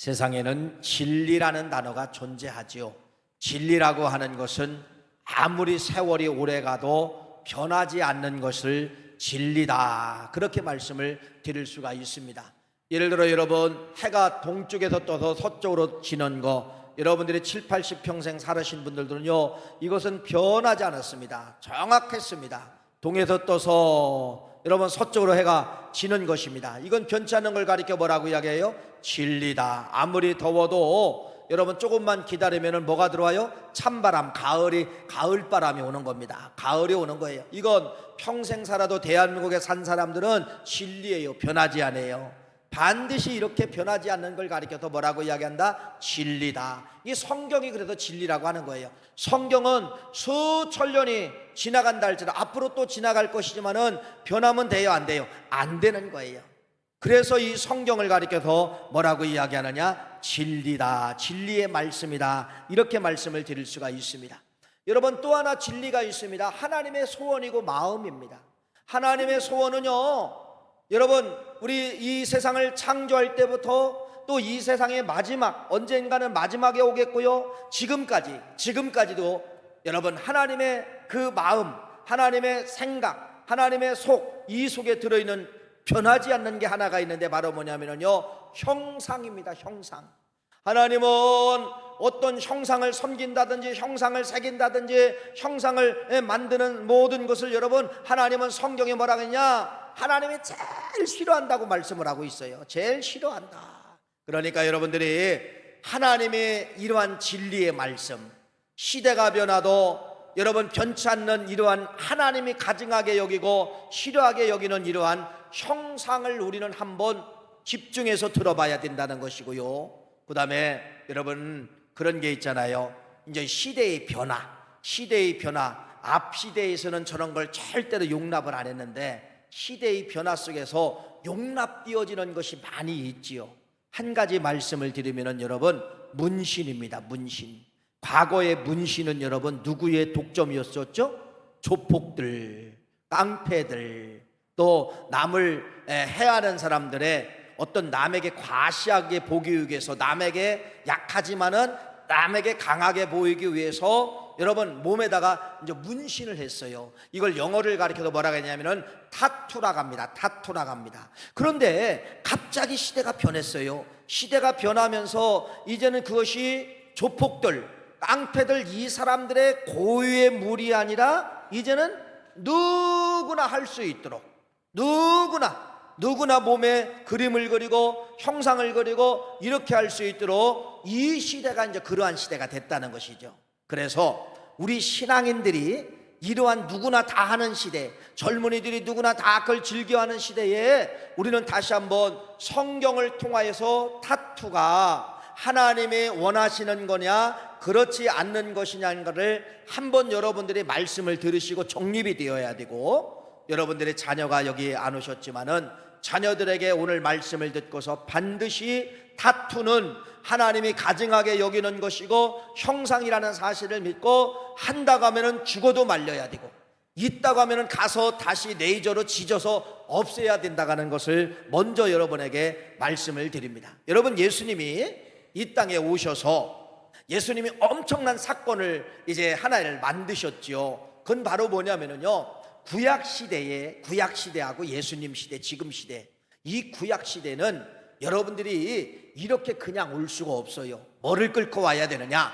세상에는 진리라는 단어가 존재하지요. 진리라고 하는 것은 아무리 세월이 오래가도 변하지 않는 것을 진리다, 그렇게 말씀을 드릴 수가 있습니다. 예를 들어 여러분, 해가 동쪽에서 떠서 서쪽으로 지는 거, 여러분들이 7, 80평생 살으신 분들은요, 이것은 변하지 않았습니다. 정확했습니다. 동에서 떠서 여러분 서쪽으로 해가 지는 것입니다. 이건 변치 않는 걸 가리켜 뭐라고 이야기해요? 진리다. 아무리 더워도 여러분 조금만 기다리면 뭐가 들어와요? 찬바람, 가을바람이 오는 겁니다. 가을이 오는 거예요. 이건 평생 살아도 대한민국에 산 사람들은 진리예요. 변하지 않아요. 반드시 이렇게 변하지 않는 걸 가리켜서 뭐라고 이야기한다? 진리다. 이 성경이 그래서 진리라고 하는 거예요. 성경은 수천 년이 지나간다 할지라도 앞으로 또 지나갈 것이지만은 변하면 돼요, 안 돼요? 안 되는 거예요. 그래서 이 성경을 가리켜서 뭐라고 이야기하느냐? 진리다, 진리의 말씀이다, 이렇게 말씀을 드릴 수가 있습니다. 여러분, 또 하나 진리가 있습니다. 하나님의 소원이고 마음입니다. 하나님의 소원은요, 여러분, 우리 이 세상을 창조할 때부터 또 이 세상의 마지막, 언젠가는 마지막에 오겠고요, 지금까지도 여러분 하나님의 그 마음, 하나님의 생각, 하나님의 속, 이 속에 들어있는 변하지 않는 게 하나가 있는데 바로 뭐냐면요, 형상입니다. 형상. 하나님은 어떤 형상을 섬긴다든지 형상을 새긴다든지 형상을 만드는 모든 것을 여러분, 하나님은 성경에 뭐라고 했냐? 하나님이 제일 싫어한다고 말씀을 하고 있어요. 제일 싫어한다. 그러니까 여러분들이 하나님의 이러한 진리의 말씀, 시대가 변화도 여러분 변치 않는 이러한 하나님이 가증하게 여기고 싫어하게 여기는 이러한 형상을 우리는 한번 집중해서 들어봐야 된다는 것이고요. 그 다음에 여러분 그런 게 있잖아요. 이제 시대의 변화, 앞 시대에서는 저런 걸 절대로 용납을 안 했는데 시대의 변화 속에서 용납되어지는 것이 많이 있지요. 한 가지 말씀을 드리면은 여러분, 문신입니다. 문신. 과거의 문신은 여러분 누구의 독점이었었죠? 조폭들, 깡패들, 또 남을 해하는 사람들의 어떤 남에게 과시하게 보기 위해서, 남에게 약하지만은 남에게 강하게 보이기 위해서 여러분 몸에다가 이제 문신을 했어요. 이걸 영어를 가리켜서 뭐라고 했냐면은 타투라고 합니다. 타투라고 합니다. 그런데 갑자기 시대가 변했어요. 시대가 변하면서 이제는 그것이 조폭들, 깡패들, 이 사람들의 고유의 물이 아니라 이제는 누구나 할 수 있도록, 누구나 몸에 그림을 그리고 형상을 그리고 이렇게 할 수 있도록 이 시대가 이제 그러한 시대가 됐다는 것이죠. 그래서 우리 신앙인들이 이러한 누구나 다 하는 시대, 젊은이들이 누구나 다 그걸 즐겨하는 시대에 우리는 다시 한번 성경을 통하여서 타투가 하나님이 원하시는 거냐 그렇지 않는 것이냐는 것을 한번 여러분들이 말씀을 들으시고 정립이 되어야 되고, 여러분들의 자녀가 여기 안 오셨지만은 자녀들에게 오늘 말씀을 듣고서 반드시 타투는 하나님이 가증하게 여기는 것이고 형상이라는 사실을 믿고 한다고 하면은 죽어도 말려야 되고, 있다고 하면은 가서 다시 레이저로 지져서 없애야 된다는 것을 먼저 여러분에게 말씀을 드립니다. 여러분, 예수님이 이 땅에 오셔서 예수님이 엄청난 사건을 이제 하나를 만드셨죠. 그건 바로 뭐냐면은요, 구약 시대하고 예수님 시대, 지금 시대, 이 구약 시대는 여러분들이 이렇게 그냥 올 수가 없어요. 뭐를 끌고 와야 되느냐?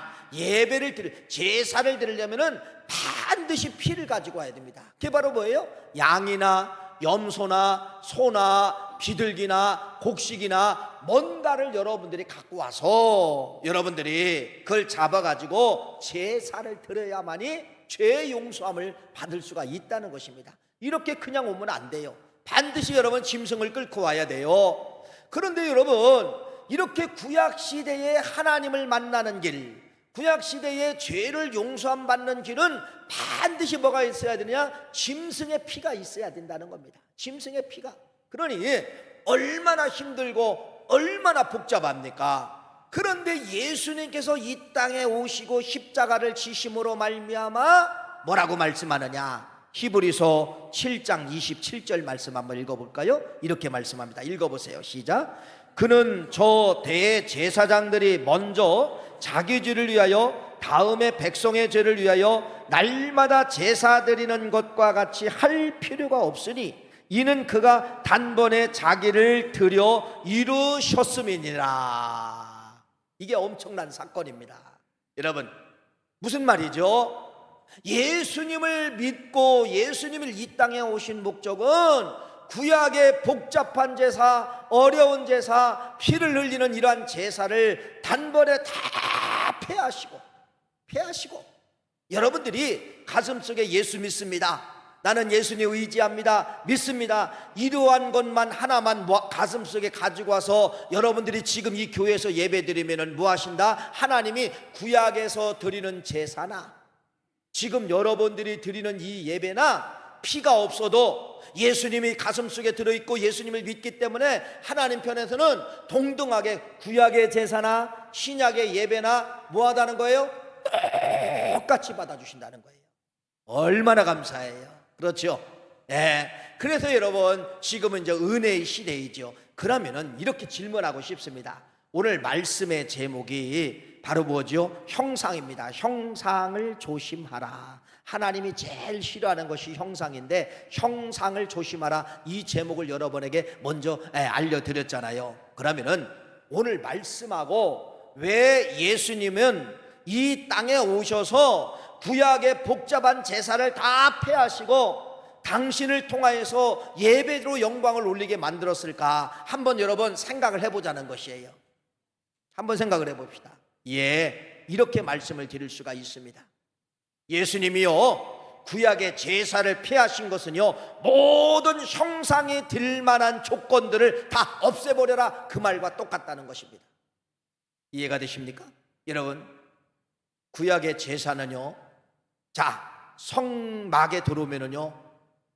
제사를 드리려면은 반드시 피를 가지고 와야 됩니다. 그게 바로 뭐예요? 양이나 염소나 소나 비둘기나 곡식이나 뭔가를 여러분들이 갖고 와서 여러분들이 그걸 잡아가지고 제사를 드려야만이 죄 용서함을 받을 수가 있다는 것입니다. 이렇게 그냥 오면 안 돼요. 반드시 여러분 짐승을 끌고 와야 돼요. 그런데 여러분, 이렇게 구약시대에 하나님을 만나는 길, 구약시대에 죄를 용서함 받는 길은 반드시 뭐가 있어야 되느냐? 짐승의 피가 있어야 된다는 겁니다. 짐승의 피가. 그러니 얼마나 힘들고 얼마나 복잡합니까? 그런데 예수님께서 이 땅에 오시고 십자가를 지심으로 말미암아 뭐라고 말씀하느냐? 히브리서 7장 27절 말씀 한번 읽어볼까요? 이렇게 말씀합니다. 읽어보세요. 시작. 그는 저 대제사장들이 먼저 자기 죄를 위하여 다음에 백성의 죄를 위하여 날마다 제사 드리는 것과 같이 할 필요가 없으니 이는 그가 단번에 자기를 드려 이루셨음이니라. 이게 엄청난 사건입니다. 여러분, 무슨 말이죠? 예수님을 믿고 예수님을 이 땅에 오신 목적은 구약의 복잡한 제사, 어려운 제사, 피를 흘리는 이러한 제사를 단번에 다 폐하시고 여러분들이 가슴속에 예수 믿습니다, 나는 예수님 의지합니다, 믿습니다, 이러한 것만 하나만 가슴속에 가지고 와서 여러분들이 지금 이 교회에서 예배드리면 뭐 하신다? 하나님이 구약에서 드리는 제사나 지금 여러분들이 드리는 이 예배나 피가 없어도 예수님이 가슴속에 들어있고 예수님을 믿기 때문에 하나님 편에서는 동등하게 구약의 제사나 신약의 예배나 뭐 하다는 거예요? 똑같이 받아주신다는 거예요. 얼마나 감사해요. 그렇죠? 네. 그래서 여러분, 지금은 이제 은혜의 시대이죠. 그러면은 이렇게 질문하고 싶습니다. 오늘 말씀의 제목이 바로 뭐죠? 형상입니다. 형상을 조심하라. 하나님이 제일 싫어하는 것이 형상인데 형상을 조심하라. 이 제목을 여러분에게 먼저 알려드렸잖아요. 그러면은 오늘 말씀하고 왜 예수님은 이 땅에 오셔서 구약의 복잡한 제사를 다 폐하시고 당신을 통하여서 예배로 영광을 올리게 만들었을까? 한번 여러분 생각을 해보자는 것이에요. 한번 생각을 해봅시다. 이렇게 말씀을 드릴 수가 있습니다. 예수님이요, 구약의 제사를 폐하신 것은요, 모든 형상이 들 만한 조건들을 다 없애버려라, 그 말과 똑같다는 것입니다. 이해가 되십니까? 여러분, 구약의 제사는요, 성막에 들어오면은요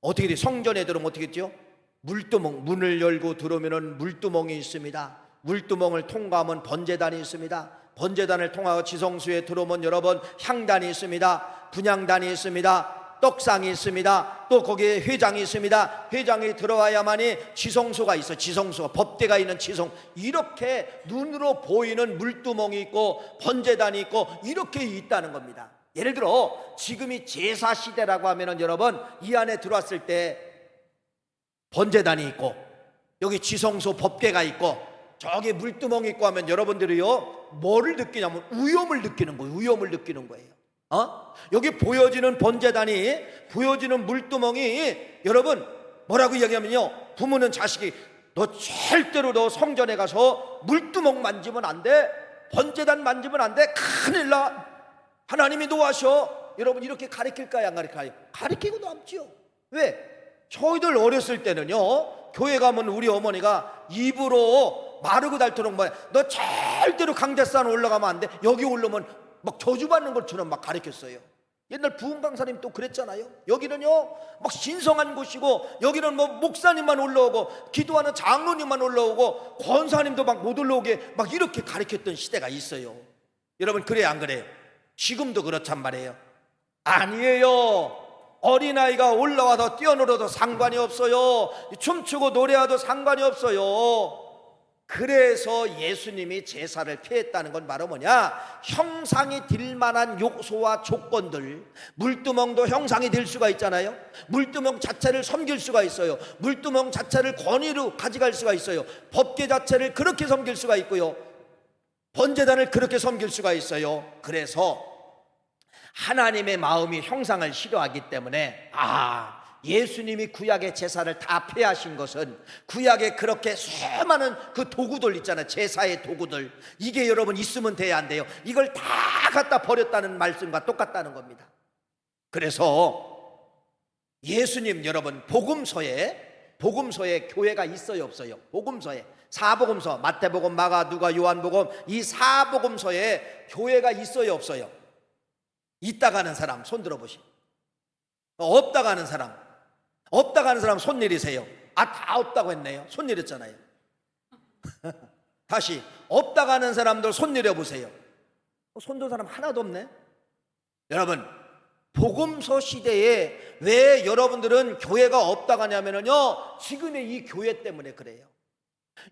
어떻게 돼요? 성전에 들어오면 어떻게 돼요? 물두멍, 문을 열고 들어오면은 물두멍이 있습니다. 물두멍을 통과하면 번제단이 있습니다. 번제단을 통하여 지성소에 들어오면 여러분 향단이 있습니다. 분향단이 있습니다. 떡상이 있습니다. 또 거기에 회장이 있습니다. 회장이 들어와야만이 지성소가 있어. 지성소가, 법대가 있는 지성. 이렇게 눈으로 보이는 물두멍이 있고 번제단이 있고 이렇게 있다는 겁니다. 예를 들어 지금이 제사 시대라고 하면은 여러분 이 안에 들어왔을 때 번제단이 있고 여기 지성소 법궤가 있고 저기 물두멍이 있고 하면 여러분들이요 뭐를 느끼냐면 위험을 느끼는 거예요. 위험을 느끼는 거예요. 여기 보여지는 번제단이, 보여지는 물두멍이 여러분 뭐라고 이야기하면요, 부모는 자식이 너 절대로 너 성전에 가서 물두멍 만지면 안 돼, 번제단 만지면 안 돼, 큰일 나, 하나님이 노하셔. 여러분 이렇게 가르칠까요? 안 가르칠까요? 가르치고 남지요. 왜? 저희들 어렸을 때는요 교회 가면 우리 어머니가 입으로 마르고 닳도록 너 절대로 강대산 올라가면 안 돼, 여기 올라오면 막 저주받는 것처럼 막 가르쳤어요. 옛날 부흥 강사님 또 그랬잖아요. 여기는요 막 신성한 곳이고 여기는 뭐 목사님만 올라오고 기도하는 장로님만 올라오고 권사님도 막 못 올라오게 막 이렇게 가르쳤던 시대가 있어요. 여러분 그래요 안 그래요? 지금도 그렇단 말이에요. 아니에요. 어린아이가 올라와서 뛰어놀아도 상관이 없어요. 춤추고 노래해도 상관이 없어요. 그래서 예수님이 제사를 폐했다는 건 바로 뭐냐, 형상이 될 만한 요소와 조건들. 물두멍도 형상이 될 수가 있잖아요. 물두멍 자체를 섬길 수가 있어요. 물두멍 자체를 권위로 가져갈 수가 있어요. 법궤 자체를 그렇게 섬길 수가 있고요, 번제단을 그렇게 섬길 수가 있어요. 그래서 하나님의 마음이 형상을 싫어하기 때문에 예수님이 구약의 제사를 다 폐하신 것은 구약에 그렇게 수많은 그 도구들 있잖아요. 제사의 도구들, 이게 여러분 있으면 돼야 안 돼요. 이걸 다 갖다 버렸다는 말씀과 똑같다는 겁니다. 그래서 예수님 여러분 복음서에 교회가 있어요 없어요? 복음서에, 사복음서, 마태복음, 마가, 누가, 요한복음, 이 사복음서에 교회가 있어요 없어요? 있다가 하는 사람 손 들어보시오. 없다가 하는 사람, 없다가 하는 사람 손 내리세요. 다 없다고 했네요. 손 내렸잖아요. 다시 없다가 하는 사람들 손 내려보세요. 손 든 사람 하나도 없네. 여러분 복음서 시대에 왜 여러분들은 교회가 없다고 하냐면요, 지금의 이 교회 때문에 그래요.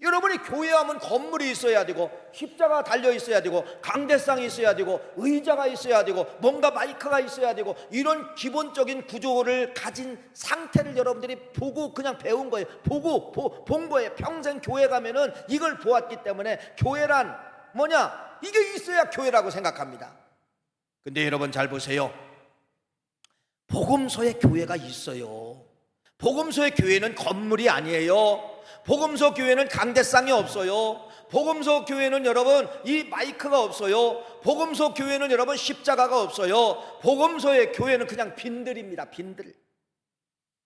여러분이 교회하면 건물이 있어야 되고 십자가 달려 있어야 되고 강대상이 있어야 되고 의자가 있어야 되고 뭔가 마이크가 있어야 되고 이런 기본적인 구조를 가진 상태를 여러분들이 보고 그냥 배운 거예요. 본 거예요. 평생 교회 가면은 이걸 보았기 때문에 교회란 뭐냐? 이게 있어야 교회라고 생각합니다. 근데 여러분 잘 보세요. 복음서에 교회가 있어요. 복음서의 교회는 건물이 아니에요. 복음서 교회는 강대상이 없어요. 복음서 교회는 여러분 이 마이크가 없어요. 복음서 교회는 여러분 십자가가 없어요. 복음서의 교회는 그냥 빈들입니다. 빈들.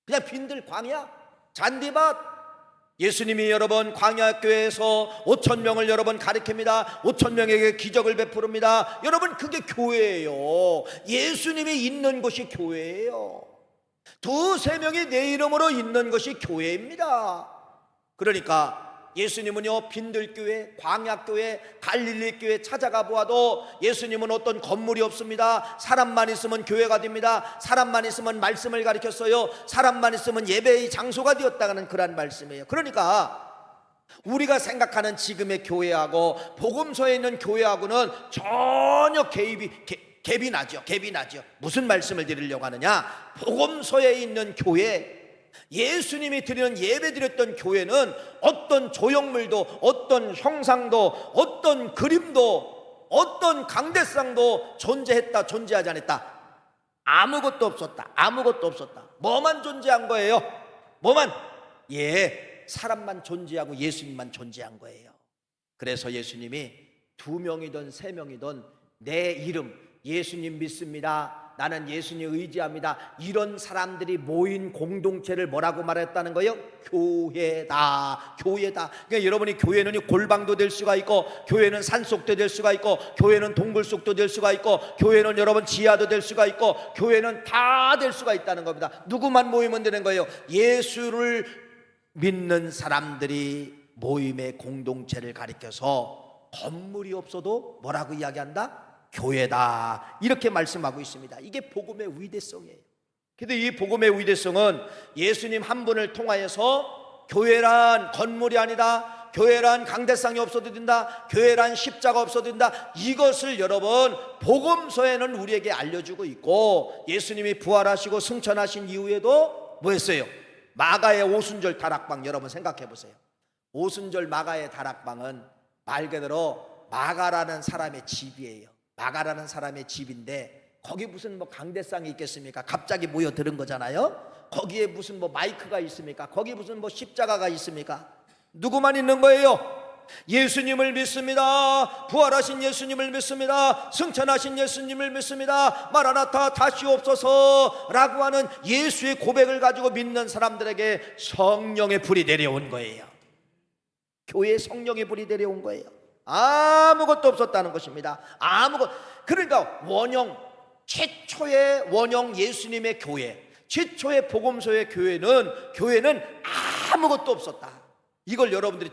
그냥 빈들, 광야, 잔디밭. 예수님이 여러분 광야교회에서 5천 명을 여러분 가리킵니다. 5천 명에게 기적을 베푸릅니다. 여러분 그게 교회예요. 예수님이 있는 곳이 교회예요. 두세 명이 내 이름으로 있는 것이 교회입니다. 그러니까 예수님은요 빈들교회, 광야교회, 갈릴리교회 찾아가 보아도 예수님은 어떤 건물이 없습니다. 사람만 있으면 교회가 됩니다. 사람만 있으면 말씀을 가르쳤어요. 사람만 있으면 예배의 장소가 되었다는 그런 말씀이에요. 그러니까 우리가 생각하는 지금의 교회하고 복음서에 있는 교회하고는 전혀 갭이 나죠. 무슨 말씀을 드리려고 하느냐? 복음서에 있는 교회, 예수님이 드리는 예배 드렸던 교회는 어떤 조형물도 어떤 형상도 어떤 그림도 어떤 강대상도 존재했다 존재하지 않았다. 아무것도 없었다. 뭐만 존재한 거예요? 사람만 존재하고 예수님만 존재한 거예요. 그래서 예수님이 2명이든 3명이든 내 이름 예수님 믿습니다, 나는 예수님 의지합니다, 이런 사람들이 모인 공동체를 뭐라고 말했다는 거예요? 교회다. 그러니까 여러분이 교회는 골방도 될 수가 있고, 교회는 산속도 될 수가 있고, 교회는 동굴 속도 될 수가 있고, 교회는 여러분 지하도 될 수가 있고, 교회는 다 될 수가 있다는 겁니다. 누구만 모이면 되는 거예요? 예수를 믿는 사람들이 모임의 공동체를 가리켜서 건물이 없어도 뭐라고 이야기한다? 교회다. 이렇게 말씀하고 있습니다. 이게 복음의 위대성이에요. 근데 이 복음의 위대성은 예수님 한 분을 통하여서 교회란 건물이 아니다, 교회란 강대상이 없어도 된다, 교회란 십자가 없어도 된다, 이것을 여러분 복음서에는 우리에게 알려주고 있고, 예수님이 부활하시고 승천하신 이후에도 뭐 했어요? 마가의 오순절 다락방, 여러분 생각해 보세요. 오순절 마가의 다락방은 말 그대로 마가라는 사람의 집이에요. 마가라는 사람의 집인데 거기 무슨 뭐 강대상이 있겠습니까? 갑자기 모여들은 거잖아요. 거기에 무슨 뭐 마이크가 있습니까? 거기 무슨 뭐 십자가가 있습니까? 누구만 있는 거예요? 예수님을 믿습니다, 부활하신 예수님을 믿습니다, 승천하신 예수님을 믿습니다, 마라나타 다시 옵소서 라고 하는 예수의 고백을 가지고 믿는 사람들에게 성령의 불이 내려온 거예요. 교회에 성령의 불이 내려온 거예요. 아무것도 없었다는 것입니다. 그러니까 최초의 원형 예수님의 교회, 최초의 복음서의 교회는 아무것도 없었다. 이걸 여러분들이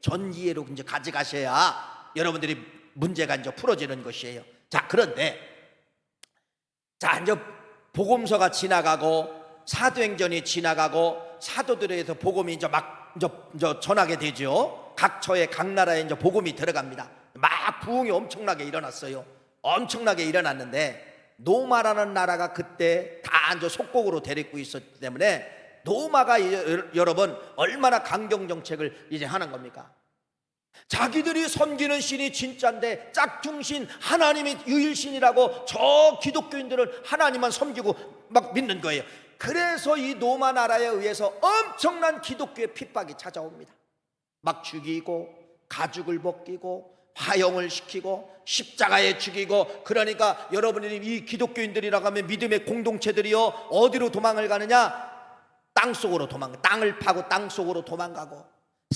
전이해로 이제 가져가셔야 여러분들이 문제가 이제 풀어지는 것이에요. 그런데 이제 복음서가 지나가고 사도행전이 지나가고 사도들에 의해서 복음이 이제 막 전하게 되죠. 각 처에 각 나라에 이제 복음이 들어갑니다. 막 부흥이 엄청나게 일어났어요. 엄청나게 일어났는데 노마라는 나라가 그때 다 이제 속국으로 데리고 있었기 때문에 노마가 여러분 얼마나 강경 정책을 이제 하는 겁니까? 자기들이 섬기는 신이 진짜인데 짝퉁신 하나님이 유일신이라고 저 기독교인들은 하나님만 섬기고 막 믿는 거예요. 그래서 이 노마 나라에 의해서 엄청난 기독교의 핍박이 찾아옵니다. 막 죽이고 가죽을 벗기고 화형을 시키고 십자가에 죽이고. 그러니까 여러분이 이 기독교인들이라고 하면 믿음의 공동체들이요 어디로 도망을 가느냐? 땅속으로 땅을 파고 땅속으로 도망가고,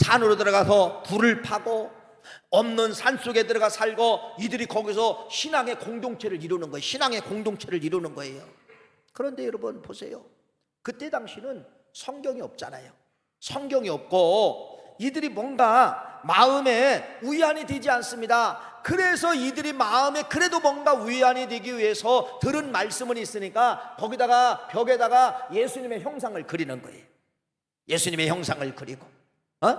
산으로 들어가서 불을 파고, 없는 산속에 들어가 살고, 이들이 거기서 신앙의 공동체를 이루는 거예요. 그런데 여러분 보세요. 그때 당시는 성경이 없잖아요. 성경이 없고 이들이 뭔가 마음에 위안이 되지 않습니다. 그래서 이들이 마음에 그래도 뭔가 위안이 되기 위해서 들은 말씀은 있으니까 거기다가 벽에다가 예수님의 형상을 그리는 거예요. 예수님의 형상을 그리고,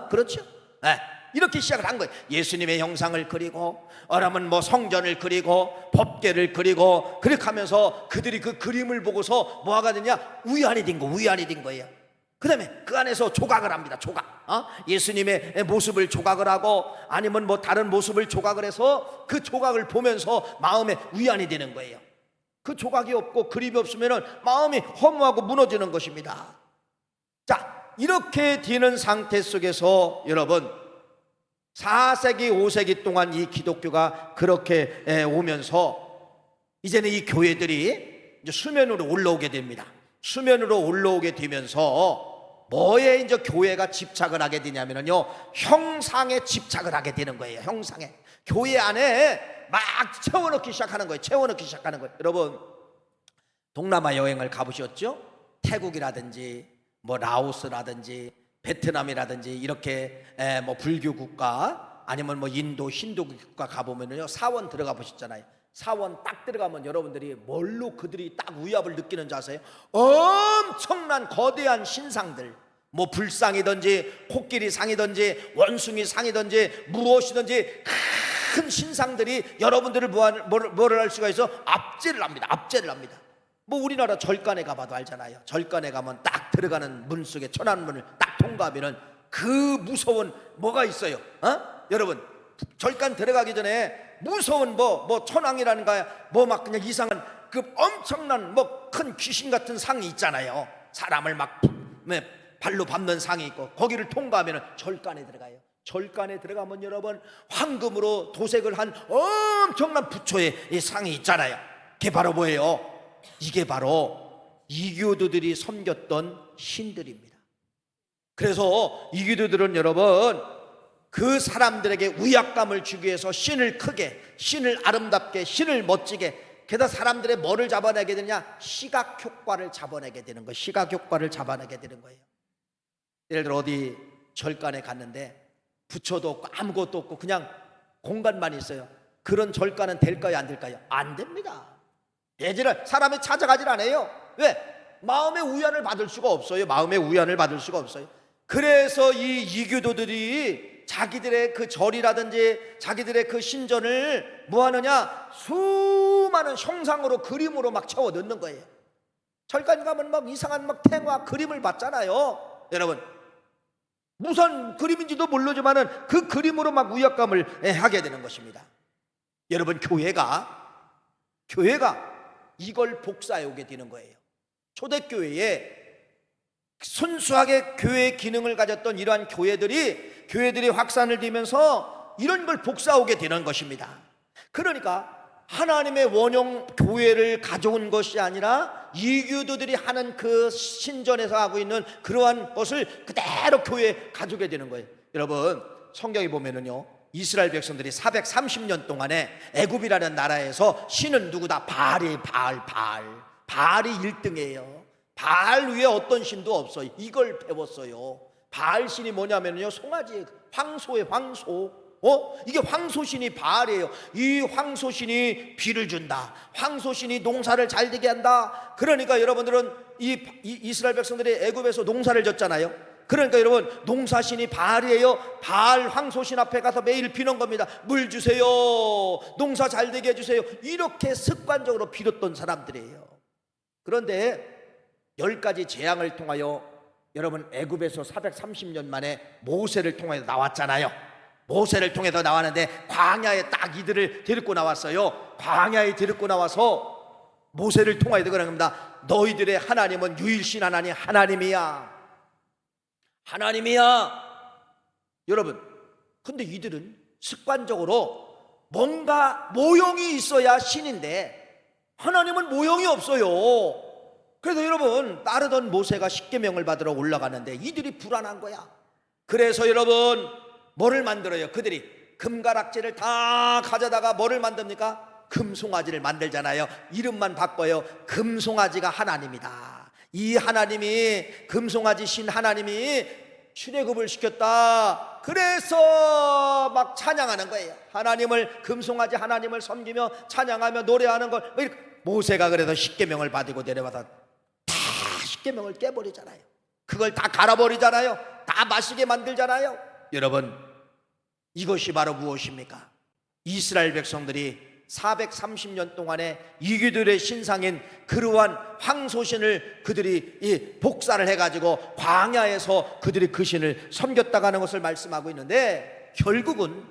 그렇죠? 예, 이렇게 시작을 한 거예요. 예수님의 형상을 그리고 어라면 뭐 성전을 그리고 법궤를 그리고 그렇게 하면서 그들이 그 그림을 보고서 뭐가 되냐? 우연이 된 거예요. 그 다음에 그 안에서 조각을 합니다. 조각. 예수님의 모습을 조각을 하고 아니면 뭐 다른 모습을 조각을 해서 그 조각을 보면서 마음에 위안이 되는 거예요. 그 조각이 없고 그림이 없으면 마음이 허무하고 무너지는 것입니다. 자, 이렇게 되는 상태 속에서 여러분 4세기 5세기 동안 이 기독교가 그렇게 오면서 이제는 이 교회들이 이제 수면으로 올라오게 됩니다. 수면으로 올라오게 되면서 뭐에 이제 교회가 집착을 하게 되냐면요, 형상에 집착을 하게 되는 거예요. 형상에. 교회 안에 막 채워넣기 시작하는 거예요. 채워넣기 시작하는 거예요. 여러분 동남아 여행을 가보셨죠? 태국이라든지 뭐 라오스라든지 베트남이라든지 이렇게 뭐 불교 국가 아니면 뭐 인도 힌두 국가 가보면요, 사원 들어가 보셨잖아요. 사원 딱 들어가면 여러분들이 뭘로 그들이 딱 위압을 느끼는지 아세요? 엄청난 거대한 신상들, 뭐 불상이든지 코끼리 상이든지 원숭이 상이든지 무엇이든지 큰 신상들이 여러분들을 뭐를 할 수가 있어? 압제를 합니다. 압제를 합니다. 뭐 우리나라 절간에 가봐도 알잖아요. 절간에 가면 딱 들어가는 문 속에 천안문을 딱 통과하면은 그 무서운 뭐가 있어요. 여러분 절간 들어가기 전에 무서운 뭐 천왕이라는가 뭐 막 그냥 이상한 그 엄청난 뭐 큰 귀신 같은 상이 있잖아요. 사람을 막 발로 밟는 상이 있고 거기를 통과하면은 절간에 들어가요. 절간에 들어가면 여러분 황금으로 도색을 한 엄청난 부처의 이 상이 있잖아요. 그게 바로 뭐예요? 이게 바로 이교도들이 섬겼던 신들입니다. 그래서 이교도들은 여러분 그 사람들에게 위압감을 주기 위해서 신을 크게, 신을 아름답게, 신을 멋지게, 게다가 사람들의 뭐를 잡아내게 되냐? 시각 효과를 잡아내게 되는 거예요. 시각 효과를 잡아내게 되는 거예요. 예를 들어 어디 절간에 갔는데 부처도 없고 아무것도 없고 그냥 공간만 있어요. 그런 절간은 될까요? 안 될까요? 안 됩니다. 예지를 사람이 찾아가질 않아요. 왜? 마음의 위안을 받을 수가 없어요. 마음의 위안을 받을 수가 없어요. 그래서 이 이교도들이 자기들의 그 절이라든지 자기들의 그 신전을 뭐 하느냐? 수많은 형상으로 그림으로 막 채워 넣는 거예요. 절간 가면 막 이상한 막 탱화 그림을 봤잖아요. 여러분 무슨 그림인지도 모르지만은 그 그림으로 막 위압감을 하게 되는 것입니다. 여러분 교회가 이걸 복사해 오게 되는 거예요. 초대교회에 순수하게 교회의 기능을 가졌던 이러한 교회들이 확산을 되면서 이런 걸 복사오게 되는 것입니다. 그러니까 하나님의 원형 교회를 가져온 것이 아니라 이교도들이 하는 그 신전에서 하고 있는 그러한 것을 그대로 교회에 가져오게 되는 거예요. 여러분 성경에 보면은요, 이스라엘 백성들이 430년 동안에 애굽이라는 나라에서 신은 누구다? 바알이 바알이 1등이에요. 바알 위에 어떤 신도 없어요. 이걸 배웠어요. 바알 신이 뭐냐면요, 송아지, 황소의 황소. 이게 황소신이 바알이에요. 이 황소신이 비를 준다. 황소신이 농사를 잘 되게 한다. 그러니까 여러분들은 이스라엘 백성들이 애굽에서 농사를 졌잖아요. 그러니까 여러분 농사신이 바알이에요. 바알 황소신 앞에 가서 매일 비는 겁니다. 물 주세요. 농사 잘 되게 해주세요. 이렇게 습관적으로 빌었던 사람들이에요. 그런데 10가지 재앙을 통하여 여러분 애굽에서 430년 만에 모세를 통해서 나왔잖아요. 모세를 통해서 나왔는데 광야에 딱 이들을 데리고 나왔어요. 광야에 데리고 나와서 모세를 통하여 그런 겁니다. 너희들의 하나님은 유일신 하나님이야. 여러분 근데 이들은 습관적으로 뭔가 모형이 있어야 신인데 하나님은 모형이 없어요. 그래서 여러분 따르던 모세가 십계명을 받으러 올라가는데 이들이 불안한 거야. 그래서 여러분 뭐를 만들어요? 그들이 금가락지를 다 가져다가 뭐를 만듭니까? 금송아지를 만들잖아요. 이름만 바꿔요. 금송아지가 하나님이다. 이 하나님이 금송아지 신 하나님이 출애굽을 시켰다. 그래서 막 찬양하는 거예요. 금송아지 하나님을 섬기며 찬양하며 노래하는 걸 모세가 그래서 십계명을 받고 내려와서 다 십계명을 깨버리잖아요. 그걸 다 갈아버리잖아요. 다 마시게 만들잖아요. 여러분 이것이 바로 무엇입니까? 이스라엘 백성들이 430년 동안에 이교들의 신상인 그러한 황소신을 그들이 복사를 해가지고 광야에서 그들이 그 신을 섬겼다고 하는 것을 말씀하고 있는데, 결국은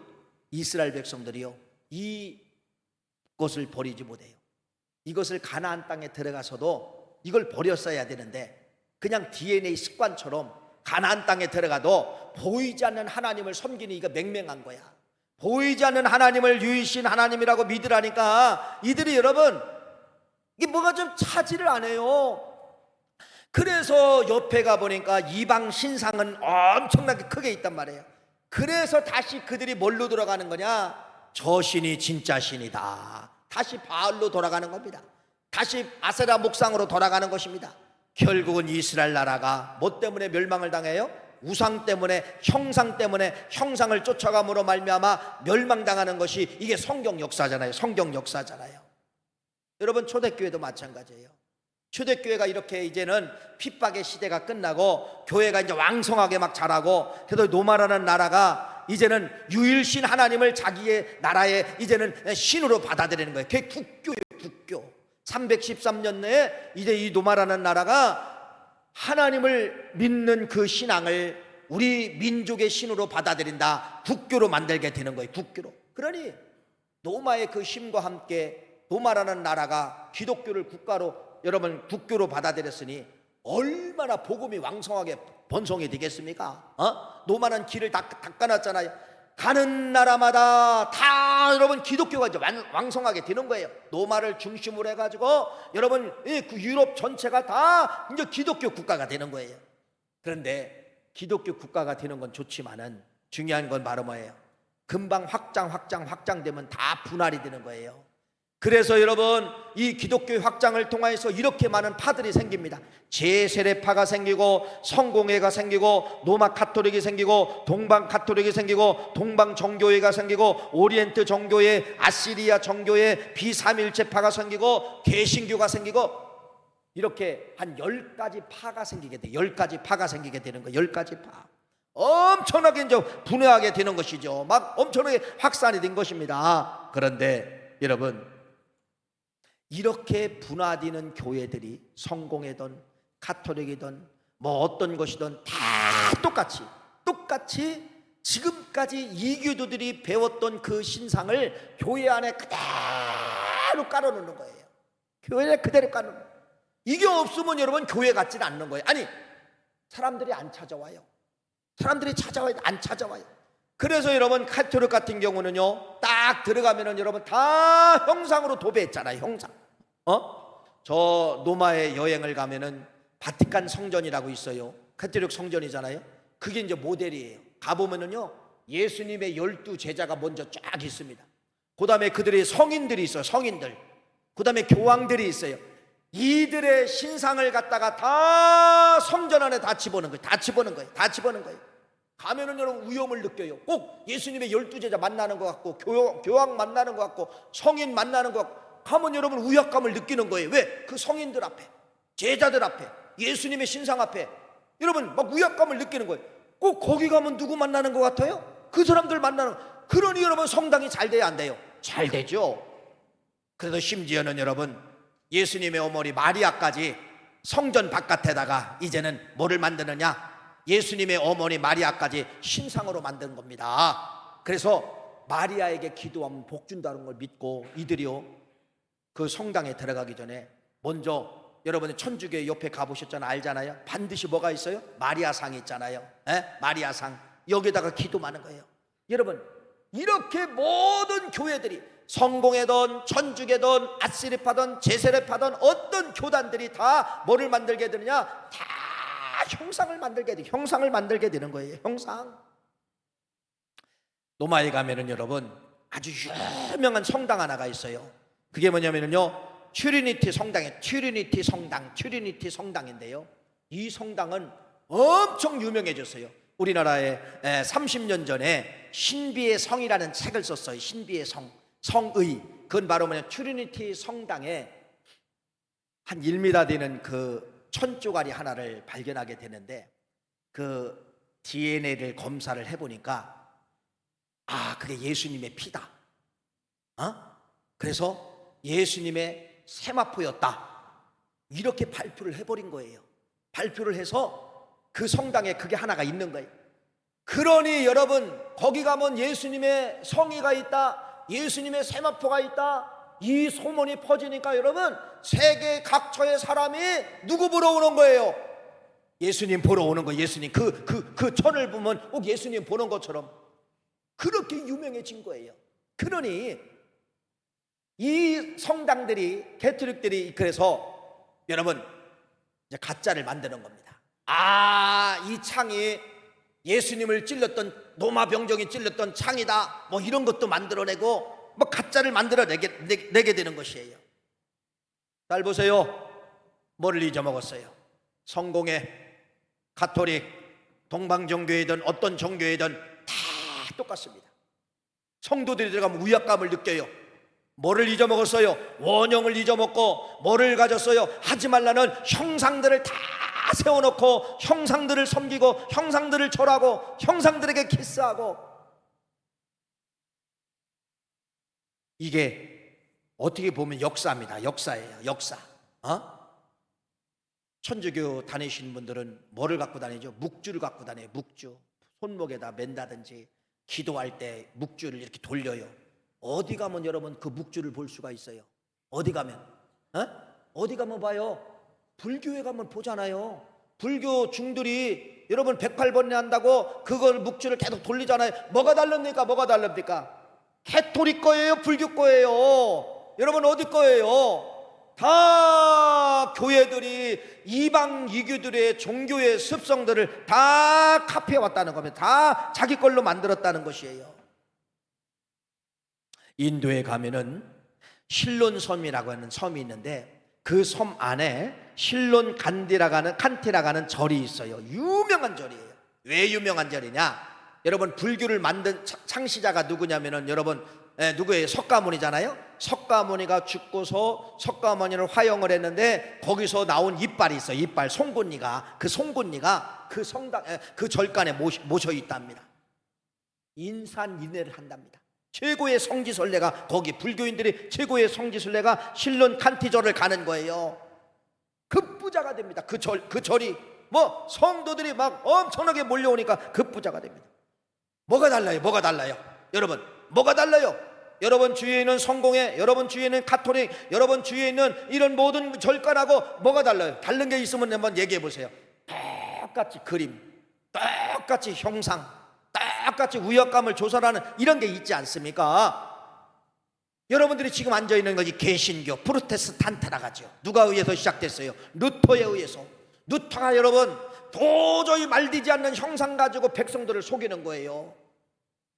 이스라엘 백성들이요, 이것을 버리지 못해요. 이것을 가나안 땅에 들어가서도 이걸 버렸어야 되는데, 그냥 DNA 습관처럼 가나안 땅에 들어가도 보이지 않는 하나님을 섬기니 이거 맹맹한 거야. 보이지 않는 하나님을 유일신 하나님이라고 믿으라니까 이들이, 여러분, 이게 뭐가 좀 차지를 안 해요. 그래서 옆에 가보니까 이방 신상은 엄청나게 크게 있단 말이에요. 그래서 다시 그들이 뭘로 돌아가는 거냐? 저 신이 진짜 신이다. 다시 바알로 돌아가는 겁니다. 다시 아세라 목상으로 돌아가는 것입니다. 결국은 이스라엘 나라가 뭐 때문에 멸망을 당해요? 우상 때문에, 형상 때문에, 형상을 쫓아감으로 말미암아 멸망당하는 것이 이게 성경 역사잖아요. 성경 역사잖아요. 여러분, 초대교회도 마찬가지예요. 초대교회가 이렇게 이제는 핍박의 시대가 끝나고 교회가 이제 왕성하게 막 자라고, 그래도 노마라는 나라가 이제는 유일신 하나님을 자기의 나라에 이제는 신으로 받아들이는 거예요. 그게 국교예요. 국교. 313년 내에 이제 이 노마라는 나라가 하나님을 믿는 그 신앙을 우리 민족의 신으로 받아들인다. 국교로 만들게 되는 거예요. 국교로. 그러니 노마의 그 힘과 함께 노마라는 나라가 기독교를 국가로, 여러분, 국교로 받아들였으니 얼마나 복음이 왕성하게 번성이 되겠습니까? 노마는 길을 다 닦아놨잖아요. 가는 나라마다 다 여러분 기독교가 이제 왕성하게 되는 거예요. 노마를 중심으로 해가지고 여러분 그 유럽 전체가 다 이제 기독교 국가가 되는 거예요. 그런데 기독교 국가가 되는 건 좋지만은 중요한 건 바로 뭐예요? 금방 확장되면 다 분할이 되는 거예요. 그래서 여러분 이 기독교 확장을 통해서 이렇게 많은 파들이 생깁니다. 제세례파가 생기고, 성공회가 생기고, 노마 카톨릭이 생기고, 동방 카톨릭이 생기고, 동방 정교회가 생기고, 오리엔트 정교회, 아시리아 정교회, 비삼일체파가 생기고, 개신교가 생기고, 이렇게 한 10가지 파가 생기게 돼요. 10가지 파가 생기게 되는 거예요. 10가지 파. 엄청나게 이제 분해하게 되는 것이죠. 막 엄청나게 확산이 된 것입니다. 그런데 여러분, 이렇게 분화되는 교회들이 성공회든 카톨릭이든 뭐 어떤 것이든 다 똑같이 지금까지 이교도들이 배웠던 그 신상을 교회 안에 그대로 깔아놓는 거예요. 교회에 그대로 깔아놓는 거예요. 이게 없으면 여러분 교회 같지는 않는 거예요. 아니, 사람들이 안 찾아와요. 사람들이 찾아와요. 안 찾아와요. 그래서 여러분 카톨릭 같은 경우는요, 딱 들어가면은 여러분 다 형상으로 도배했잖아요. 형상. 저 노마에 여행을 가면은 바티칸 성전이라고 있어요. 카톨릭 성전이잖아요. 그게 이제 모델이에요. 가보면은요, 예수님의 12 제자가 먼저 쫙 있습니다. 그 다음에 그들의 성인들이 있어요. 성인들. 그 다음에 교황들이 있어요. 이들의 신상을 갖다가 다 성전 안에 다 집어넣은 거예요. 다 집어넣은 거예요. 가면은 여러분 위험을 느껴요. 꼭 예수님의 12 제자 만나는 것 같고, 교황 만나는 것 같고, 성인 만나는 것 같고, 가면 여러분 위압감을 느끼는 거예요. 왜? 그 성인들 앞에, 제자들 앞에, 예수님의 신상 앞에 여러분 막 위압감을 느끼는 거예요. 꼭 거기 가면 누구 만나는 것 같아요? 그 사람들 만나는. 그러니 여러분 성당이 잘 돼야 안 돼요? 잘 되죠. 그래서 심지어는 여러분 예수님의 어머니 마리아까지 성전 바깥에다가 이제는 뭐를 만드느냐? 예수님의 어머니 마리아까지 신상으로 만든 겁니다. 그래서 마리아에게 기도하면 복 준다는 걸 믿고 이들이요, 그 성당에 들어가기 전에 먼저, 여러분이 천주교 옆에 가보셨잖아요. 알잖아요. 반드시 뭐가 있어요? 마리아상이 있잖아요. 마리아상. 여기다가 기도하는 거예요. 여러분, 이렇게 모든 교회들이 성공회든 천주교든 아시리파든 제세례파든 어떤 교단들이 다 뭐를 만들게 되느냐? 다 형상을 만들게 돼. 형상을 만들게 되는 거예요. 형상. 노마에 가면은 여러분 아주 유명한 성당 하나가 있어요. 그게 뭐냐면요, 트리니티 성당인데요, 이 성당은 엄청 유명해졌어요. 우리나라에 30년 전에 신비의 성이라는 책을 썼어요. 신비의 성의. 그건 바로 뭐냐, 트리니티 성당에 한 1m 되는 그 천조가리 하나를 발견하게 되는데, 그 DNA를 검사를 해보니까 아, 그게 예수님의 피다. 그래서 예수님의 세마포였다. 이렇게 발표를 해버린 거예요. 발표를 해서 그 성당에 그게 하나가 있는 거예요. 그러니 여러분, 거기 가면 예수님의 성의가 있다, 예수님의 세마포가 있다, 이 소문이 퍼지니까 여러분, 세계 각처의 사람이 누구 보러 오는 거예요? 예수님 보러 오는 거예요. 예수님 그 천을 보면 꼭 예수님 보는 것처럼 그렇게 유명해진 거예요. 그러니 이 성당들이, 개토릭들이 그래서 여러분 이제 가짜를 만드는 겁니다. 아, 이 창이 예수님을 찔렀던, 로마 병정이 찔렀던 창이다, 뭐 이런 것도 만들어내고 뭐 가짜를 만들어내게 되는 것이에요. 잘 보세요. 뭐를 잊어먹었어요? 성공회, 가톨릭, 동방종교이든 어떤 종교이든 다 똑같습니다. 성도들이 들어가면 위압감을 느껴요. 뭐를 잊어먹었어요? 원형을 잊어먹고 뭐를 가졌어요? 하지 말라는 형상들을 다 세워놓고 형상들을 섬기고 형상들을 절하고 형상들에게 키스하고, 이게 어떻게 보면 역사입니다. 역사예요. 역사. 천주교 다니시는 분들은 뭐를 갖고 다니죠? 묵주를 갖고 다녀요. 묵주. 손목에다 맨다든지 기도할 때 묵주를 이렇게 돌려요. 어디 가면 여러분 그 묵주를 볼 수가 있어요? 어디 가면? 어디 가면 봐요? 불교에 가면 보잖아요. 불교 중들이 여러분 108번에 한다고 그걸 묵주를 계속 돌리잖아요. 뭐가 다릅니까? 뭐가 다릅니까? 캐토릭 거예요? 불교 거예요? 여러분 어디 거예요? 다 교회들이 이방 이교들의 종교의 습성들을 다 카피해 왔다는 겁니다. 다 자기 걸로 만들었다는 것이에요. 인도에 가면은 실론 섬이라고 하는 섬이 있는데 그 섬 안에 실론 칸티라고 하는 절이 있어요. 유명한 절이에요. 왜 유명한 절이냐? 여러분 불교를 만든 창시자가 누구냐면은 여러분 누구예요? 석가모니잖아요. 석가모니가 죽고서 석가모니를 화형을 했는데 거기서 나온 이빨이 있어요. 이빨, 송곳니가. 그 송곳니가 그 성당, 그 절간에 모셔 있답니다. 인산인해를 한답니다. 최고의 성지순례가, 거기 불교인들이 최고의 성지순례가 실론 칸티절을 가는 거예요. 급부자가 됩니다. 그 절이 뭐 성도들이 막 엄청나게 몰려오니까 급부자가 됩니다. 뭐가 달라요? 뭐가 달라요? 여러분 뭐가 달라요? 여러분 주위에 있는 성공회, 여러분 주위에 있는 가톨릭, 여러분 주위에 있는 이런 모든 절간하고 뭐가 달라요? 다른 게 있으면 한번 얘기해 보세요. 똑같이 그림, 똑같이 형상, 똑같이 위압감을 조성하는 이런 게 있지 않습니까? 여러분들이 지금 앉아있는 것이 개신교, 프로테스탄트라고 하죠. 누가 의해서 시작됐어요? 루터에 의해서. 루터가 여러분 도저히 말되지 않는 형상 가지고 백성들을 속이는 거예요.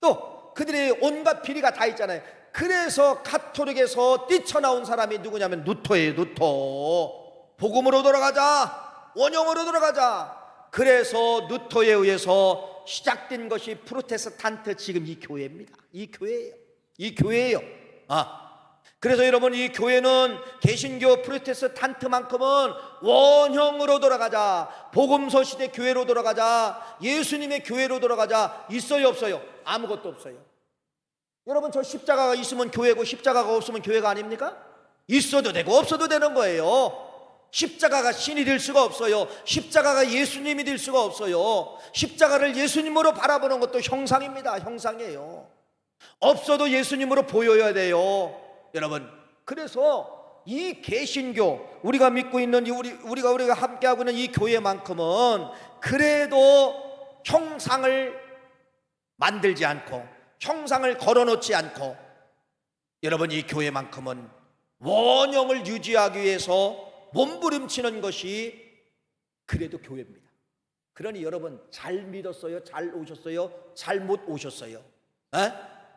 또 그들의 온갖 비리가 다 있잖아요. 그래서 가톨릭에서 뛰쳐나온 사람이 누구냐면 루터예요. 루터. 복음으로 돌아가자, 원형으로 돌아가자. 그래서 루터에 의해서 시작된 것이 프로테스탄트, 지금 이 교회입니다. 이 교회예요. 이 교회예요. 그래서 여러분 이 교회는 개신교 프로테스탄트만큼은 원형으로 돌아가자, 복음서 시대 교회로 돌아가자, 예수님의 교회로 돌아가자. 있어요 없어요? 아무것도 없어요. 여러분 저 십자가가 있으면 교회고 십자가가 없으면 교회가 아닙니까? 있어도 되고 없어도 되는 거예요. 십자가가 신이 될 수가 없어요. 십자가가 예수님이 될 수가 없어요. 십자가를 예수님으로 바라보는 것도 형상입니다. 형상이에요. 없어도 예수님으로 보여야 돼요. 여러분 그래서 이 개신교, 우리가 믿고 있는 우리가 함께하고 있는 이 교회만큼은 그래도 형상을 만들지 않고 형상을 걸어놓지 않고, 여러분 이 교회만큼은 원형을 유지하기 위해서 몸부림치는 것이 그래도 교회입니다. 그러니 여러분 잘 믿었어요? 잘 오셨어요? 잘못 오셨어요?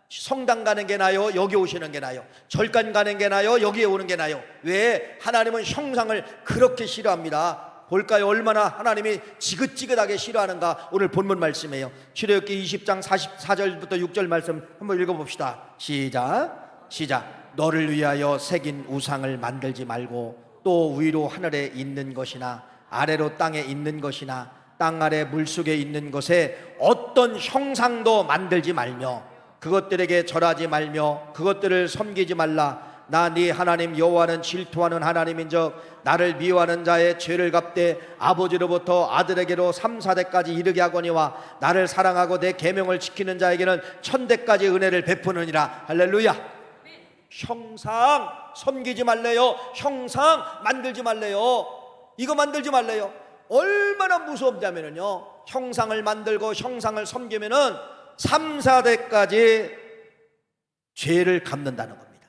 성당 가는 게 나요? 여기 오시는 게 나요? 절간 가는 게 나요? 여기에 오는 게 나요? 왜? 하나님은 형상을 그렇게 싫어합니다. 볼까요? 얼마나 하나님이 지긋지긋하게 싫어하는가. 오늘 본문 말씀이에요. 출애굽기 20장 44절부터 6절 말씀 한번 읽어봅시다. 시작. 너를 위하여 새긴 우상을 만들지 말고 또 위로 하늘에 있는 것이나 아래로 땅에 있는 것이나 땅 아래 물속에 있는 것에 어떤 형상도 만들지 말며 그것들에게 절하지 말며 그것들을 섬기지 말라. 나 네 하나님 여호와는 질투하는 하나님인즉 나를 미워하는 자의 죄를 갚되 아버지로부터 아들에게로 3, 4대까지 이르게 하거니와 나를 사랑하고 내 계명을 지키는 자에게는 1000대까지 은혜를 베푸느니라. 할렐루야. 형상 섬기지 말래요. 형상 만들지 말래요. 이거 만들지 말래요. 얼마나 무섭냐면요, 형상을 만들고 형상을 섬기면은 3, 4대까지 죄를 갚는다는 겁니다.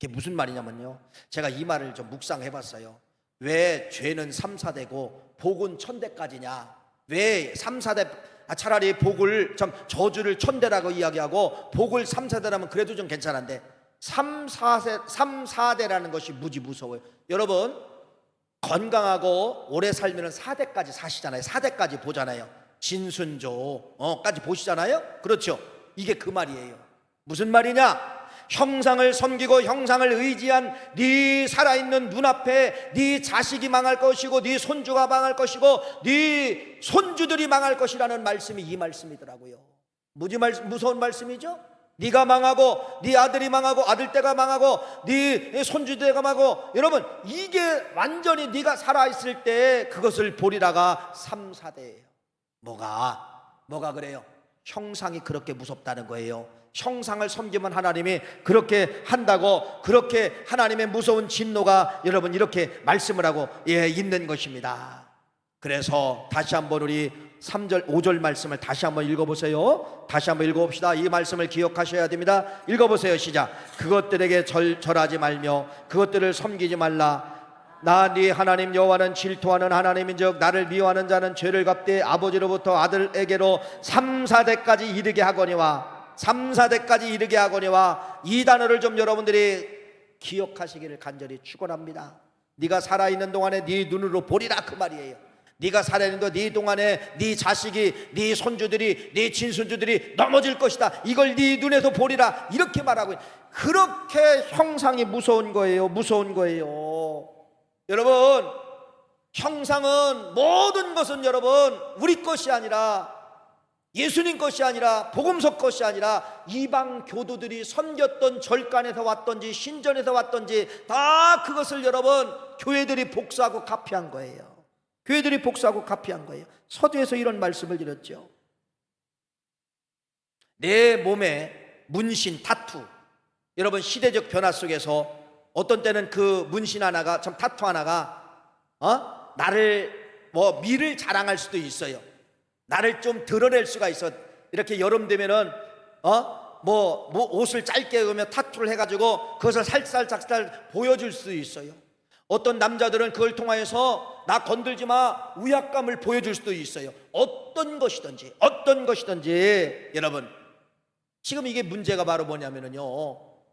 그게 무슨 말이냐면요, 제가 이 말을 좀 묵상해 봤어요. 왜 죄는 3, 4대고 복은 1000대까지냐? 왜 3, 4대, 차라리 복을 좀 저주를 1000대라고 이야기하고 복을 3, 4대라면 그래도 좀 괜찮은데 3, 4대라는 것이 무지 무서워요. 여러분, 건강하고 오래 살면 4대까지 사시잖아요. 4대까지 보잖아요. 진순조까지 보시잖아요. 그렇죠? 이게 그 말이에요. 무슨 말이냐? 형상을 섬기고 형상을 의지한 네 살아있는 눈앞에 네 자식이 망할 것이고 네 손주가 망할 것이고 네 손주들이 망할 것이라는 말씀이 이 말씀이더라고요. 무서운 말씀이죠? 네가 망하고 네 아들이 망하고 아들떼가 망하고 네 손주대가 망하고, 여러분 이게 완전히 네가 살아있을 때 그것을 보리라가 3, 4대예요 뭐가 그래요? 형상이 그렇게 무섭다는 거예요. 형상을 섬기면 하나님이 그렇게 한다고, 그렇게 하나님의 무서운 진노가 여러분 이렇게 말씀을 하고 있는 것입니다. 그래서 다시 한번 우리 3절 5절 말씀을 다시 한번 읽어보세요. 다시 한번 읽어봅시다. 이 말씀을 기억하셔야 됩니다. 읽어보세요. 시작. 그것들에게 절하지 말며 그것들을 섬기지 말라. 나 네 하나님 여호와는 질투하는 하나님인즉 나를 미워하는 자는 죄를 갚되 아버지로부터 아들에게로 3, 4대까지 이르게 하거니와 3, 4대까지 이르게 하거니와, 이 단어를 좀 여러분들이 기억하시기를 간절히 축원합니다. 네가 살아있는 동안에 네 눈으로 보리라, 그 말이에요. 네가 살아있는 네 동안에 네 자식이, 네 손주들이, 네 친손주들이 넘어질 것이다. 이걸 네 눈에서 보리라, 이렇게 말하고, 그렇게 형상이 무서운 거예요. 무서운 거예요. 여러분, 형상은, 모든 것은 여러분 우리 것이 아니라, 예수님 것이 아니라, 복음서 것이 아니라 이방 교도들이 섬겼던 절간에서 왔던지 신전에서 왔던지 다 그것을 여러분 교회들이 복수하고 카피한 거예요. 교회들이 복수하고 카피한 거예요. 서두에서 이런 말씀을 드렸죠. 내 몸에 문신, 타투, 여러분 시대적 변화 속에서 어떤 때는 그 문신 하나가, 참 타투 하나가 나를 미를 자랑할 수도 있어요. 나를 좀 드러낼 수가 있어. 이렇게 여름 되면은 옷을 짧게 입으면 타투를 해가지고 그것을 살짝 보여줄 수 있어요. 어떤 남자들은 그걸 통하여서 나 건들지 마, 우약감을 보여줄 수도 있어요. 어떤 것이든지 여러분, 지금 이게 문제가 바로 뭐냐면요,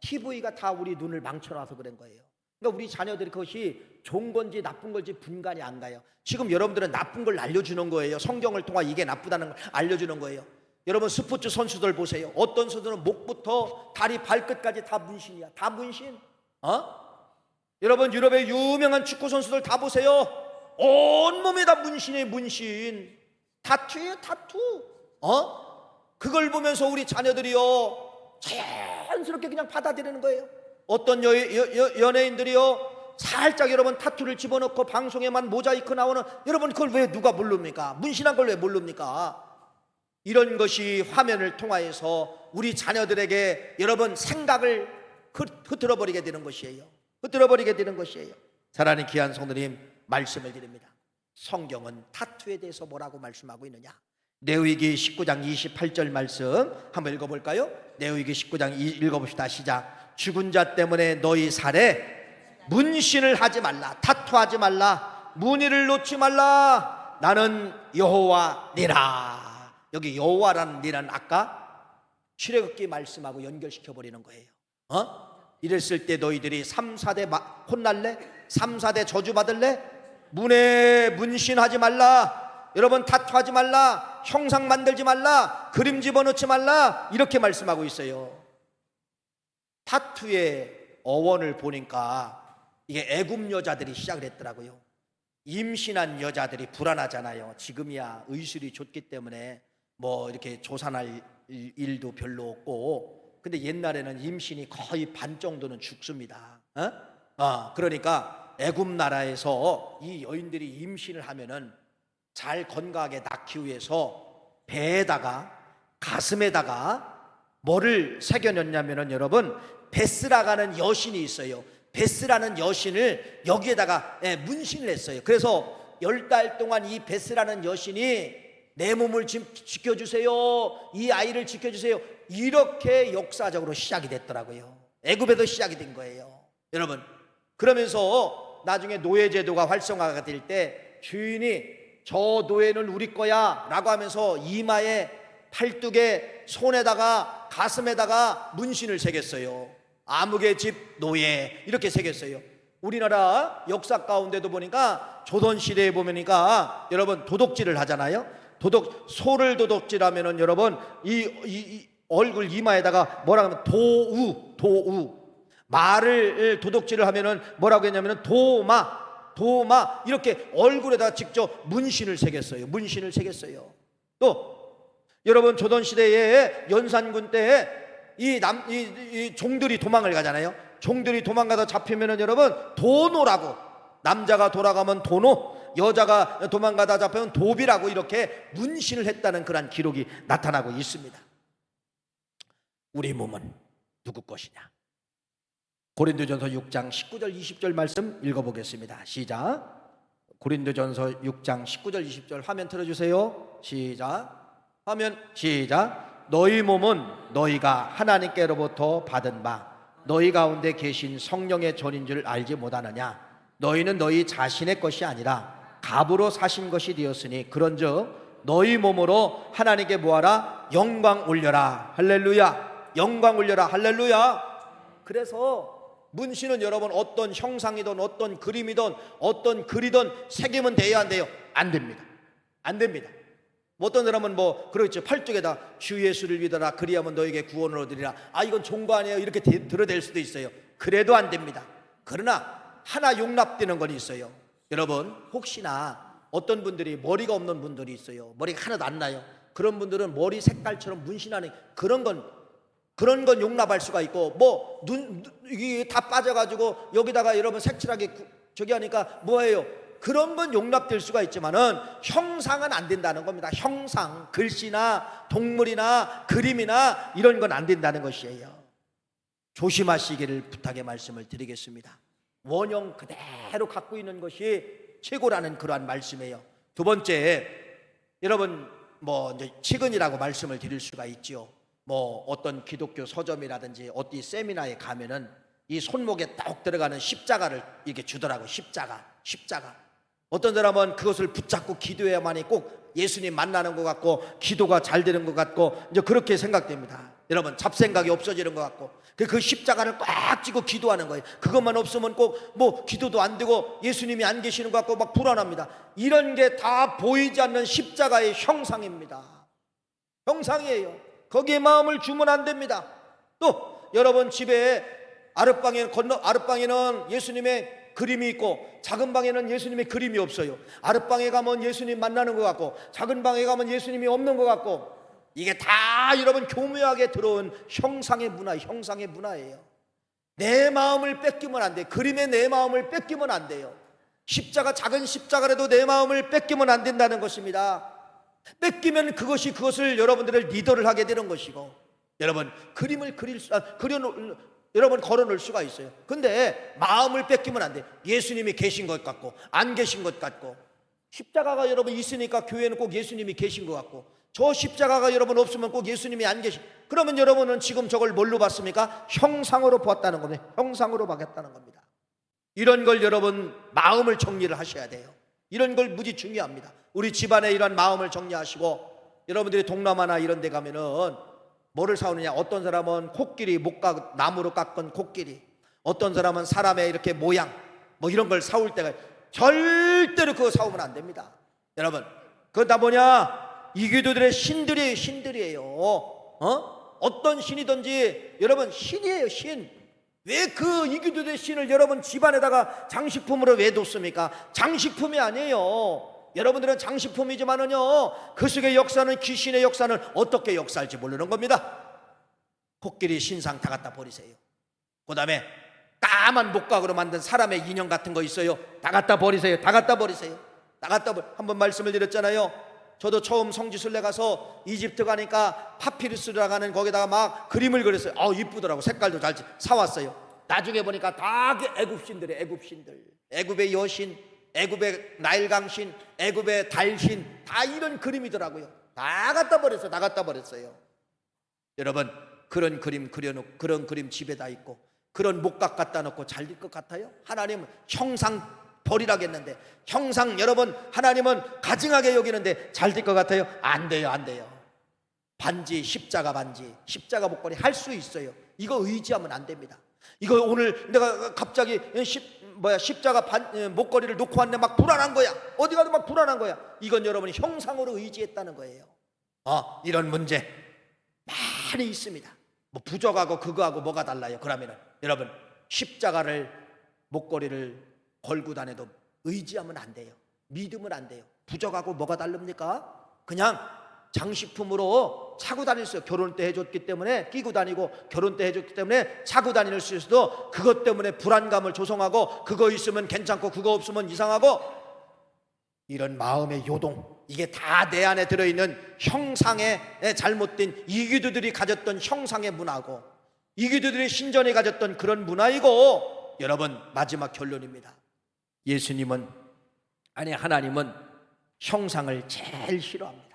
TV가 다 우리 눈을 망쳐놔서 그런 거예요. 그러니까 우리 자녀들이 그것이 좋은 건지 나쁜 건지 분간이 안 가요. 지금 여러분들은 나쁜 걸 알려주는 거예요. 성경을 통해 이게 나쁘다는 걸 알려주는 거예요. 여러분 스포츠 선수들 보세요. 어떤 선수는 목부터 다리 발끝까지 다 문신이야. 다 문신. 여러분 유럽의 유명한 축구 선수들 다 보세요. 온몸이 다 문신이에요. 문신. 타투예요. 타투. 그걸 보면서 우리 자녀들이요 자연스럽게 그냥 받아들이는 거예요. 어떤 연예인들이요 살짝 여러분 타투를 집어넣고 방송에만 모자이크 나오는, 여러분 그걸 왜 누가 모릅니까? 문신한 걸 왜 모릅니까? 이런 것이 화면을 통하여서 우리 자녀들에게 여러분 생각을 흐트러 버리게 되는 것이에요. 흐트러버리게 되는 것이에요. 사랑하는 귀한 성도님, 말씀을 드립니다. 성경은 타투에 대해서 뭐라고 말씀하고 있느냐? 레위기 19장 28절 말씀 한번 읽어볼까요? 레위기 19장 읽어봅시다. 시작. 죽은 자 때문에 너희 살에 문신을 하지 말라, 타투하지 말라, 무늬를 놓지 말라. 나는 여호와니라. 여기 여호와라는 니는 아까 출애굽기 말씀하고 연결시켜버리는 거예요. 이랬을 때 너희들이 3, 4대 혼날래? 3, 4대 저주받을래? 문에 문신하지 말라, 여러분 타투하지 말라, 형상 만들지 말라, 그림 집어넣지 말라, 이렇게 말씀하고 있어요. 타투의 어원을 보니까 이게 애굽 여자들이 시작을 했더라고요. 임신한 여자들이 불안하잖아요. 지금이야 의술이 좋기 때문에 이렇게 조산할 일도 별로 없고 근데 옛날에는 임신이 거의 반 정도는 죽습니다. 그러니까 애굽 나라에서 이 여인들이 임신을 하면은 잘 건강하게 낳기 위해서 배에다가 가슴에다가 뭐를 새겨넣냐면은 여러분, 베스라가는 여신이 있어요. 베스라는 여신을 여기에다가 문신을 했어요. 그래서 10달 동안 이 베스라는 여신이 내 몸을 지켜주세요, 이 아이를 지켜주세요, 이렇게 역사적으로 시작이 됐더라고요. 애굽에도 시작이 된 거예요, 여러분. 그러면서 나중에 노예제도가 활성화가 될 때 주인이 저 노예는 우리 거야 라고 하면서 이마에, 팔뚝에, 손에다가 가슴에다가 문신을 새겼어요. 아무개 집 노예 이렇게 새겼어요. 우리나라 역사 가운데도 보니까 조선시대에 보니까 여러분 도둑질을 하잖아요. 소를 도둑질하면은 여러분 이 얼굴 이마에다가 뭐라고 하면 도우. 말을 도둑질을 하면은 뭐라고 했냐면은 도마 이렇게 얼굴에다 직접 문신을 새겼어요. 또 여러분 조선시대에 연산군 때에 이 종들이 도망을 가잖아요. 종들이 도망가다 잡히면은 여러분 도노라고, 남자가 돌아가면 도노, 여자가 도망가다 잡히면 도비라고 이렇게 문신을 했다는 그런 기록이 나타나고 있습니다. 우리 몸은 누구 것이냐? 고린도전서 6장 19절 20절 말씀 읽어보겠습니다. 시작. 고린도전서 6장 19절 20절 화면 틀어주세요. 시작. 화면 시작. 너희 몸은 너희가 하나님께로부터 받은 바 너희 가운데 계신 성령의 전인 줄 알지 못하느냐? 너희는 너희 자신의 것이 아니라 값으로 사신 것이 되었으니 그런즉 너희 몸으로 하나님께 뭐하라? 영광 올려라. 할렐루야. 영광 올려라. 할렐루야. 그래서 문신은 여러분 어떤 형상이든 어떤 그림이든 어떤 글이든 새기면 돼야 안 돼요? 안 됩니다. 어떤 사람은 그러겠죠. 팔뚝에다 주 예수를 믿어라 그리하면 너에게 구원을 얻으리라. 이건 종거 아니에요, 이렇게 들어댈 수도 있어요. 그래도 안 됩니다. 그러나 하나 용납되는 건 있어요. 여러분 혹시나 어떤 분들이 머리가 없는 분들이 있어요. 머리가 하나도 안 나요. 그런 분들은 머리 색깔처럼 문신하는 그런 건 용납할 수가 있고, 이게 다 빠져가지고 여기다가 여러분 색칠하게 저기 하니까 뭐예요? 그런 건 용납될 수가 있지만은 형상은 안 된다는 겁니다. 형상, 글씨나 동물이나 그림이나 이런 건 안 된다는 것이에요. 조심하시기를 부탁의 말씀을 드리겠습니다. 원형 그대로 갖고 있는 것이 최고라는 그러한 말씀이에요. 두 번째, 여러분 이제 치근이라고 말씀을 드릴 수가 있죠. 어떤 기독교 서점이라든지 어디 세미나에 가면은 이 손목에 딱 들어가는 십자가를 이렇게 주더라고. 십자가. 어떤 사람은 그것을 붙잡고 기도해야만이 꼭 예수님 만나는 것 같고 기도가 잘 되는 것 같고 이제 그렇게 생각됩니다. 여러분 잡생각이 없어지는 것 같고 그 십자가를 꽉 쥐고 기도하는 거예요. 그것만 없으면 꼭 기도도 안 되고 예수님이 안 계시는 것 같고 막 불안합니다. 이런 게 다 보이지 않는 십자가의 형상입니다. 형상이에요. 거기에 마음을 주면 안 됩니다. 또 여러분 집에 아랫방에는 예수님의 그림이 있고 작은 방에는 예수님의 그림이 없어요. 아랫방에 가면 예수님 만나는 것 같고 작은 방에 가면 예수님이 없는 것 같고, 이게 다 여러분 교묘하게 들어온 형상의 문화예요. 내 마음을 뺏기면 안 돼요. 그림에 내 마음을 뺏기면 안 돼요. 작은 십자가라도 내 마음을 뺏기면 안 된다는 것입니다. 뺏기면 그것을 여러분들을 리더를 하게 되는 것이고, 여러분 그림을 여러분 걸어놓을 수가 있어요. 근데 마음을 뺏기면 안 돼. 예수님이 계신 것 같고 안 계신 것 같고, 십자가가 여러분 있으니까 교회는 꼭 예수님이 계신 것 같고, 저 십자가가 여러분 없으면 꼭 예수님이 안 계신. 그러면 여러분은 지금 저걸 뭘로 봤습니까? 형상으로 보았다는 겁니다. 형상으로 봤다는 겁니다. 이런 걸 여러분 마음을 정리를 하셔야 돼요. 이런 걸 무지 중요합니다. 우리 집안에 이런 마음을 정리하시고, 여러분들이 동남아나 이런 데 가면은 뭐를 사오느냐? 어떤 사람은 코끼리 나무로 깎은 코끼리, 어떤 사람은 사람의 이렇게 모양 이런 걸 사올 때가, 절대로 그거 사오면 안 됩니다. 여러분 그건 다 뭐냐? 이교도들의 신들이에요. 어떤 신이든지 여러분 신이에요. 신. 왜 그 이교도들의 신을 여러분 집안에다가 장식품으로 왜 뒀습니까? 장식품이 아니에요. 여러분들은 장식품이지만은요, 그 속의 역사는, 귀신의 역사는 어떻게 역사할지 모르는 겁니다. 코끼리 신상 다 갖다 버리세요. 그 다음에 까만 목각으로 만든 사람의 인형 같은 거 있어요. 다 갖다 버리세요. 다 갖다 버리세요. 다 갖다 버려. 한번 말씀을 드렸잖아요. 저도 처음 성지순례 가서 이집트 가니까 파피루스라고 하는 거기다가 막 그림을 그렸어요. 이쁘더라고. 색깔도 잘 사왔어요. 나중에 보니까 다 애굽신들이에요. 애굽신들, 애굽의 여신, 애굽의 나일강신, 애굽의 달신, 다 이런 그림이더라고요. 다 갖다 버렸어요. 다 갖다 버렸어요. 여러분, 그런 그림 그려놓고 그런 그림 집에다 있고 그런 목각 갖다 놓고 잘 될 것 같아요? 하나님은 형상 버리라겠는데, 형상 여러분 하나님은 가증하게 여기는데 잘 될 것 같아요? 안 돼요. 안 돼요. 반지, 십자가 반지, 십자가 목걸이 할 수 있어요. 이거 의지하면 안 됩니다. 이거 오늘 내가 갑자기 십자가 목걸이를 놓고 왔는데 막 불안한 거야. 어디 가도 막 불안한 거야. 이건 여러분이 형상으로 의지했다는 거예요. 이런 문제 많이 있습니다. 뭐 부적하고 그거하고 뭐가 달라요? 그러면은 여러분, 십자가를 목걸이를 걸고 다녀도 의지하면 안 돼요. 믿으면 안 돼요. 부적하고 뭐가 다릅니까? 그냥 장식품으로 차고 다닐 수 있어요. 결혼 때 해줬기 때문에 끼고 다니고, 결혼 때 해줬기 때문에 차고 다닐 수 있어도 그것 때문에 불안감을 조성하고, 그거 있으면 괜찮고 그거 없으면 이상하고, 이런 마음의 요동, 이게 다 내 안에 들어있는 형상의 잘못된 이교도들이 가졌던 형상의 문화고, 이교도들이 신전에 가졌던 그런 문화이고, 여러분 마지막 결론입니다. 예수님은, 아니 하나님은 형상을 제일 싫어합니다.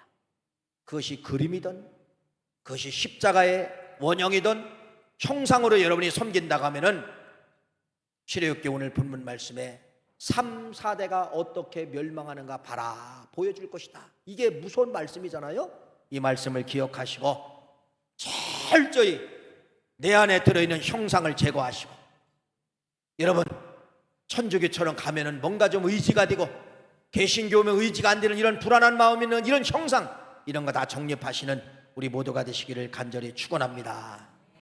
그것이 그림이든 그것이 십자가의 원형이든 형상으로 여러분이 섬긴다고 하면은 출애굽기 오늘 본문 말씀에 3, 4대가 어떻게 멸망하는가 봐라 보여줄 것이다. 이게 무서운 말씀이잖아요. 이 말씀을 기억하시고 철저히 내 안에 들어있는 형상을 제거하시고, 여러분 천주교처럼 가면은 뭔가 좀 의지가 되고, 개신교 오면 의지가 안 되는 이런 불안한 마음이 있는 이런 형상, 이런 거 다 정립하시는 우리 모두가 되시기를 간절히 축원합니다.